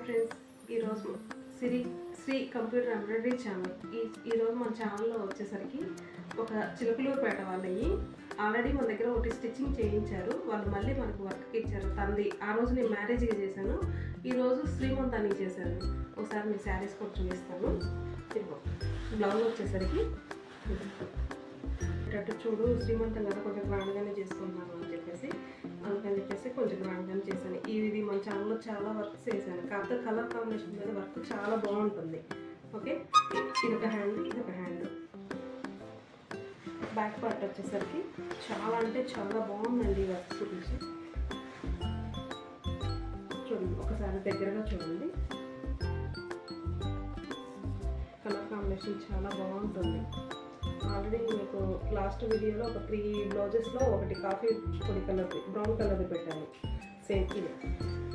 Friends, ఈరోజు Shri computer embroidery channel. ఈరోజు మన ఛానల్లో వచ్చేసరికి ఒక చిలుకలూరుపేట వాళ్ళవి ఆల్రెడీ మన దగ్గర ఒకటి స్టిచ్చింగ్ చేయించారు. వాళ్ళు మళ్ళీ మనకు వర్క్కి ఇచ్చారు. తంది ఆ రోజు నేను మ్యారేజ్గా చేశాను, ఈరోజు శ్రీమంతానికి చేశాను. ఒకసారి మీ శారీస్ కూడా చూపిస్తాను. బ్లౌజ్ వచ్చేసరికి ఇటు చూడు, శ్రీమంతం కదా కొంచెం గ్రాండ్గానే చేసుకుంటున్నాను అని చెప్పేసి కొంచెం గ్రాండ్గానే చేశాను. ఇది మన ఛానల్లో చాలా వర్క్స్ చేశాను, కాకపోతే కలర్ కాంబినేషన్ మీద వర్క్ చాలా బాగుంటుంది. ఓకే, ఇదొక హ్యాండ్ బ్యాక్ పార్ట్ వచ్చేసరికి చాలా అంటే చాలా బాగుందండి. ఈ వర్క్స్ గురించి చూడండి, ఒకసారి దగ్గరగా చూడండి. కలర్ కాంబినేషన్ చాలా బాగుంటుంది. ఆల్రెడీ మీకు లాస్ట్ వీడియోలో ఒక 3 బ్లౌజెస్లో ఒకటి కాఫీ పొడి కలర్ది, బ్రౌన్ కలర్ది పెట్టాను. సేమ్ ఇది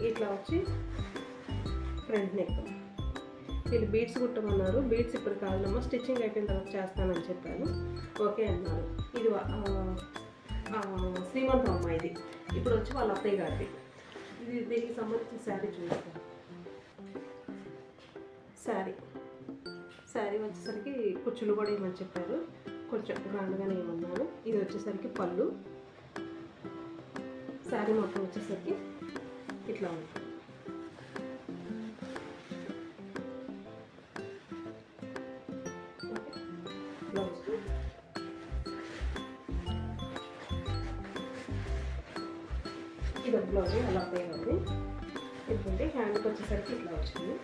ఇట్లా వచ్చి ఫ్రంట్ నెక్. వీళ్ళు బీడ్స్ కుట్టమన్నారు. బీడ్స్ ఇప్పుడు కాదమ్మా, స్టిచ్చింగ్ అయిపోయిన తర్వాత చేస్తానని చెప్పాను. ఓకే అన్నారు. ఇది శ్రీమంతం అమ్మాయిది. ఇప్పుడు వచ్చి వాళ్ళ అత్తయ్య గారిది. దీనికి సంబంధించిన శారీ చూపిస్తాను. శారీ వచ్చేసరికి కుచ్చులు కూడా ఏమని చెప్పారు, కొంచెం గ్రాండ్గానే ఏమన్నాను. ఇది వచ్చేసరికి పళ్ళు. శారీ మొత్తం వచ్చేసరికి ఇట్లా ఉంది. బ్లౌజ్ ఇది ఒక బ్లౌజ్ అలా పోయింది. ఎందుకంటే హ్యాండ్కి వచ్చేసరికి ఇట్లా వచ్చింది.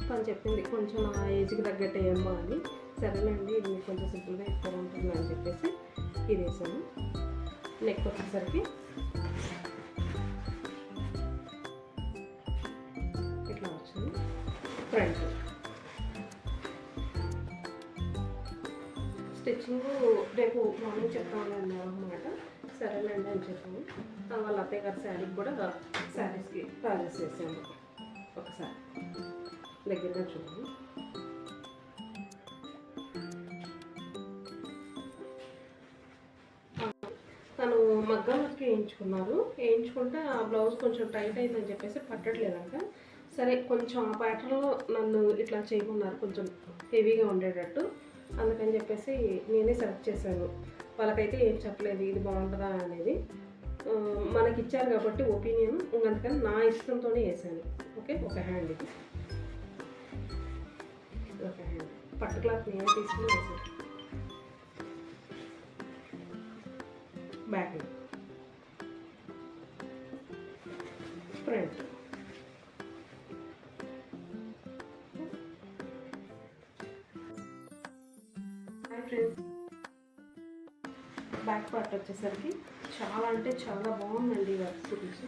తను చెప్పింది కొంచెం నా ఏజ్కి తగ్గట్టు ఏమో అని. సరేనండి, ఇది మీకు కొంచెం సింపుల్గా ఎక్కువ ఉంటుంది అని చెప్పేసి ఇది వేసాను. నెక్ వచ్చేసరికి ఇట్లా వచ్చింది. ఫ్రంట్ స్టిచ్చింగ్ రేపు మార్నింగ్ చెప్తామని అన్నారు అన్నమాట. సరేనండి అని చెప్పాము. వాళ్ళ అత్తయ్య గారి శారీకి కూడా శారీస్కి ప్రాజెక్ట్స్ చేసాము. ఒకసారి దగ్గరగా చూడండి. తను మగ్గం వర్క్ వేయించుకుంటే ఆ బ్లౌజ్ కొంచెం టైట్ అయిందని చెప్పేసి పట్టట్లేదంట. సరే, కొంచెం ఆ ప్యాటర్న్లో నన్ను ఇట్లా చేయమన్నారు, కొంచెం హెవీగా ఉండేటట్టు. అందుకని చెప్పేసి నేనే సెలెక్ట్ చేశాను. వాళ్ళకైతే ఏం చెప్పలేదు ఇది బాగుంటుందా అనేది. మనకి ఇచ్చారు కాబట్టి ఒపీనియన్, అందుకని నా ఇష్టంతోనే వేసాను. ఓకే, ఒక హ్యాండ్ ఇది, ఒక హ్యాండ్ పట్టు క్లాత్ నేనే తీసుకుని వేసాను. Back front friends, back part వచ్చేసరికి చాలా అంటే చాలా బాగుందండి. వర్క్స్ గురించి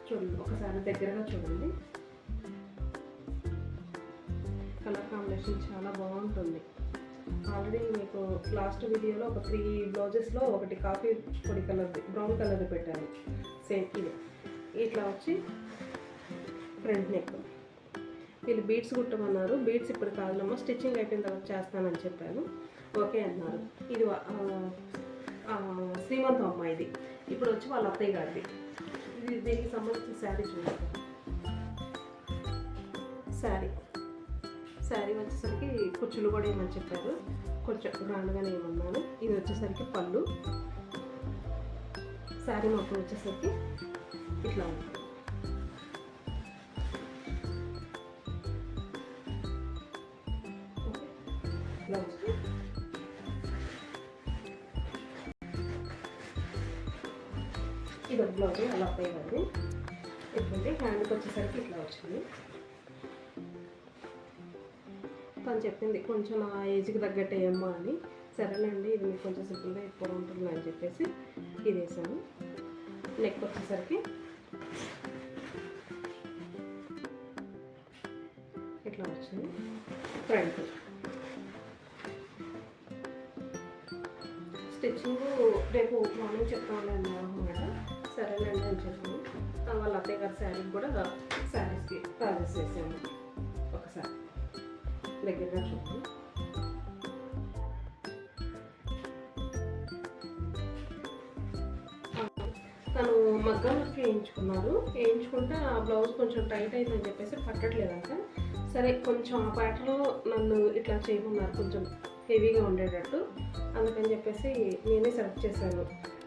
చూడండి, ఒకసారి దగ్గరగా చూడండి. కలర్ కాంబినేషన్ చాలా బాగుంటుంది. ఆల్రెడీ మీకు లాస్ట్ వీడియోలో ఒక 3 బ్లౌజెస్లో ఒకటి కాఫీ పొడి కలర్ది, బ్రౌన్ కలర్ది పెట్టాను. సేమ్ ఇది ఇట్లా వచ్చి ఫ్రంట్ నెక్. వీళ్ళు బీడ్స్ కుట్టమన్నారు. బీడ్స్ ఇప్పుడు కాదమ్మా, స్టిచ్చింగ్ అయిపోయిన తర్వాత చేస్తానని చెప్పాను. ఓకే అన్నారు. ఇది శ్రీమంతం అమ్మాయిది. ఇప్పుడు వచ్చి వాళ్ళ అత్తయ్య గారిది. దీనికి సంబంధించిన శారీ చూపిస్తాను. శారీ వచ్చేసరికి కుచ్చులు కూడా ఏమని చెప్పారు, కొంచెం గ్రాండ్గానే ఏమన్నాను. ఇది వచ్చేసరికి పళ్ళు. శారీ మొత్తం వచ్చేసరికి ఇట్లా ఉంది. బ్లౌజ్ ఇది ఒక బ్లౌజ్ అలా పోయేది. ఎందుకంటే హ్యాండ్కి వచ్చేసరికి ఇట్లా వచ్చింది. తను చెప్పింది కొంచెం నా ఏజ్కి తగ్గట్టు ఏమో అని. సరేనండి, ఇది మీకు కొంచెం సింపుల్గా ఎక్కువ ఉంటుంది అని చెప్పేసి ఇది వేసాను. నెక్ వచ్చేసరికి ఇట్లా వచ్చింది. ఫ్రంట్ స్టిచ్చింగ్ రేపు మార్నింగ్ చెప్తామని అన్నారు అన్నమాట. సరేనండి అని చెప్పాను. వాళ్ళ అత్తయ్య గారి శారీకి కూడా శారీస్కి ప్రాజెక్ట్స్ చేసాము. ఒకసారి దగ్గరగా చూడండి. తను మగ్గం వర్క్ వేయించుకుంటే ఆ బ్లౌజ్ కొంచెం టైట్ అయిందని చెప్పేసి పట్టట్లేదంట. సరే కొంచెం ఆ ప్యాటర్న్లో నన్ను ఇట్లా చేయమన్నారు, కొంచెం హెవీగా ఉండేటట్టు. అందుకని చెప్పేసి నేనే సెలెక్ట్ చేశాను.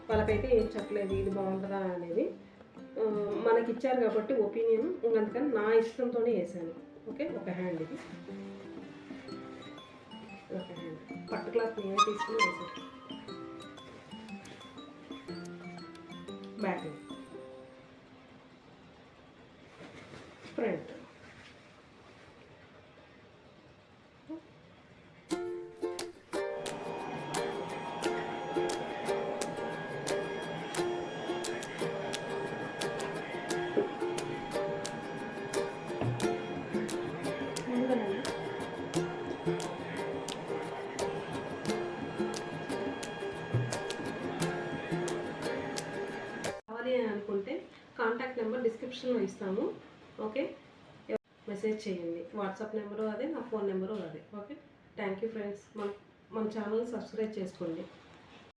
వాళ్ళకైతే ఏం చెప్పలేదు ఇది బాగుంటుందా అనేది. మనకి ఇచ్చారు కాబట్టి ఒపీనియన్, అందుకని నా ఇష్టంతోనే వేసాను. ఓకే, ఒక హ్యాండ్ ఇది, ఒక హ్యాండ్ పట్టు క్లాత్ నేనే తీసుకుని వేసాను. బ్యాక్ ఫ్రంట్ అనుకుంటే కాంటాక్ట్ నెంబర్ డిస్క్రిప్షన్లో ఇస్తాము. ఓకే, మెసేజ్ చేయండి. వాట్సాప్ నెంబరు అదే, నా ఫోన్ నెంబరు అదే. Okay, thank you friends. మన ఛానల్ సబ్స్క్రైబ్ చేసుకోండి.